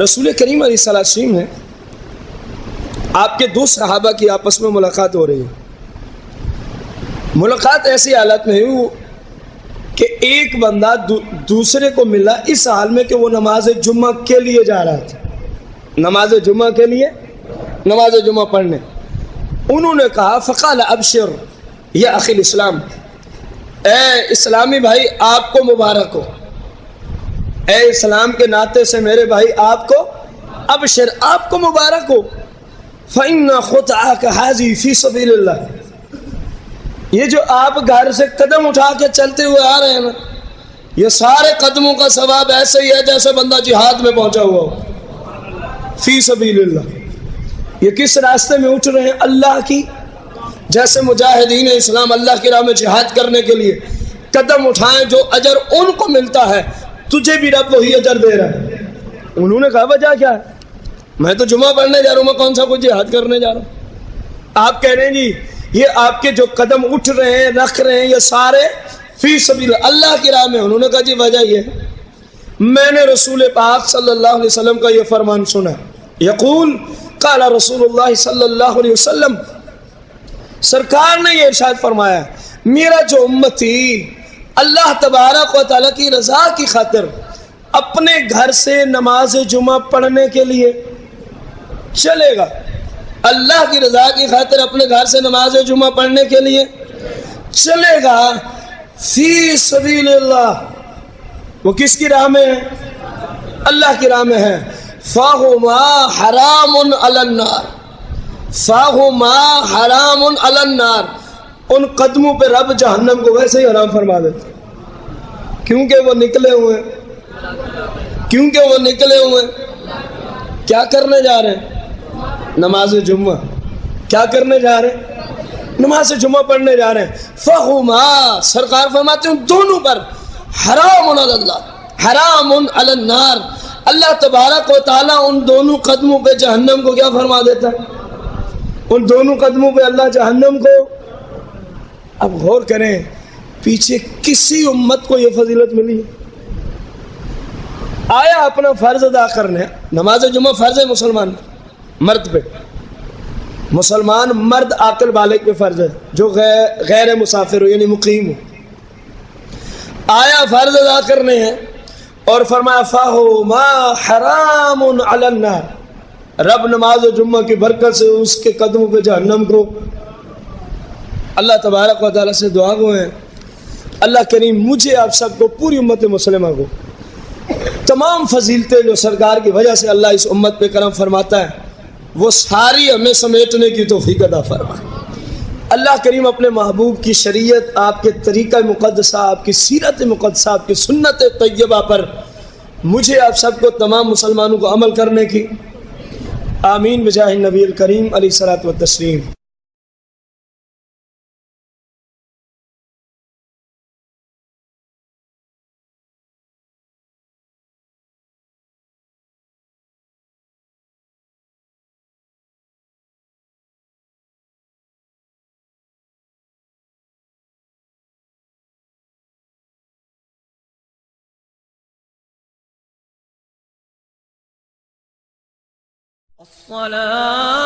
رسول کریم علیہ السلام نے آپ کے دو صحابہ کی آپس میں ملاقات ہو رہی ہے. ملاقات ایسی حالت میں ہوئی کہ ایک بندہ دوسرے کو ملا اس حال میں کہ وہ نماز جمعہ کے لیے جا رہا تھا, نماز جمعہ کے لیے, نماز جمعہ پڑھنے. انہوں نے کہا فقال ابشر یا اخی الاسلام, اے اسلامی بھائی آپ کو مبارک ہو, اے اسلام کے ناطے سے میرے بھائی آپ کو ابشر, آپ کو مبارک ہو. فإن خطأك هذه في سبيل اللہ, یہ جو آپ گھر سے قدم اٹھا کے چلتے ہوئے آ رہے ہیں نا, یہ سارے قدموں کا ثواب ایسے ہی ہے جیسے بندہ جہاد میں پہنچا ہوا ہو. فی سبیل اللہ, یہ کس راستے میں اٹھ رہے ہیں؟ اللہ کی. جیسے مجاہدین اسلام اللہ کی راہ میں جہاد کرنے کے لیے قدم اٹھائیں, جو اجر ان کو ملتا ہے تجھے بھی رب وہی اجر دے رہا ہے. انہوں نے کہا وجہ کیا ہے؟ میں تو جمعہ پڑھنے جا رہا ہوں, میں کون سا کوئی جہاد کرنے جا رہا ہوں. آپ کہہ رہے ہیں جی یہ آپ کے جو قدم اٹھ رہے ہیں رکھ رہے ہیں یہ سارے فی سبیل اللہ کی راہ میں. انہوں نے کہا جی وجہ یہ ہے, میں نے رسول پاک صلی اللہ علیہ وسلم کا یہ فرمان سنا, یقول قال رسول اللہ صلی اللہ علیہ وسلم, سرکار نے یہ ارشاد فرمایا میرا جو امتی اللہ تبارک و تعالیٰ کی رضا کی خاطر اپنے گھر سے نماز جمعہ پڑھنے کے لیے چلے گا, اللہ کی رضا کی خاطر اپنے گھر سے نماز جمعہ پڑھنے کے لیے چلے گا, فی سبیل اللہ, وہ کس کی راہ میں ہے؟ اللہ کی راہ میں ہے. فَهُمَا حَرَامٌ عَلَى النَّارِ, فَهُمَا حَرَامٌ عَلَى النَّارِ, ان قدموں پہ رب جہنم کو ویسے ہی حرام فرما دیتا, کیونکہ وہ نکلے ہوئے, کیونکہ وہ نکلے ہوئے کیا کرنے جا رہے ہیں؟ نماز جمعہ. کیا کرنے جا رہے ہیں؟ نماز جمعہ پڑھنے جا رہے ہیں. فَهُمَا, سرکار فرماتے ہیں دونوں پر حرام علی اللہ, حرام علی النار, اللہ تبارک و تعالیٰ ان دونوں قدموں پہ جہنم کو کیا فرما دیتا ہے؟ ان دونوں قدموں پہ اللہ جہنم کو. اب غور کریں پیچھے کسی امت کو یہ فضیلت ملی ہے؟ آیا اپنا فرض ادا کرنے, نماز جمعہ فرض ہے مسلمان مرد پہ, مسلمان مرد عاقل بالغ پہ فرض ہے جو غیر مسافر ہو یعنی مقیم ہو. آیا فرض ادا کرنے ہیں اور فرمایا فَهُمَا حَرَامٌ عَلَى النَّارِ, رب نماز جمعہ کی برکت سے اس کے قدموں پہ جہنم کو. اللہ تبارک و تعالیٰ سے دعا گو ہیں اللہ کریم مجھے آپ سب کو پوری امت مسلمہ کو تمام فضیلتیں جو سرکار کی وجہ سے اللہ اس امت پہ کرم فرماتا ہے وہ ساری ہمیں سمیٹنے کی توفیق عطا فرمائے. اللہ کریم اپنے محبوب کی شریعت, آپ کے طریقہ مقدسہ, آپ کی سیرت مقدسہ, آپ کی سنت طیبہ پر مجھے آپ سب کو تمام مسلمانوں کو عمل کرنے کی آمین بجاہ النبی الکریم علیہ الصلوۃ والتسلیم. الصلاة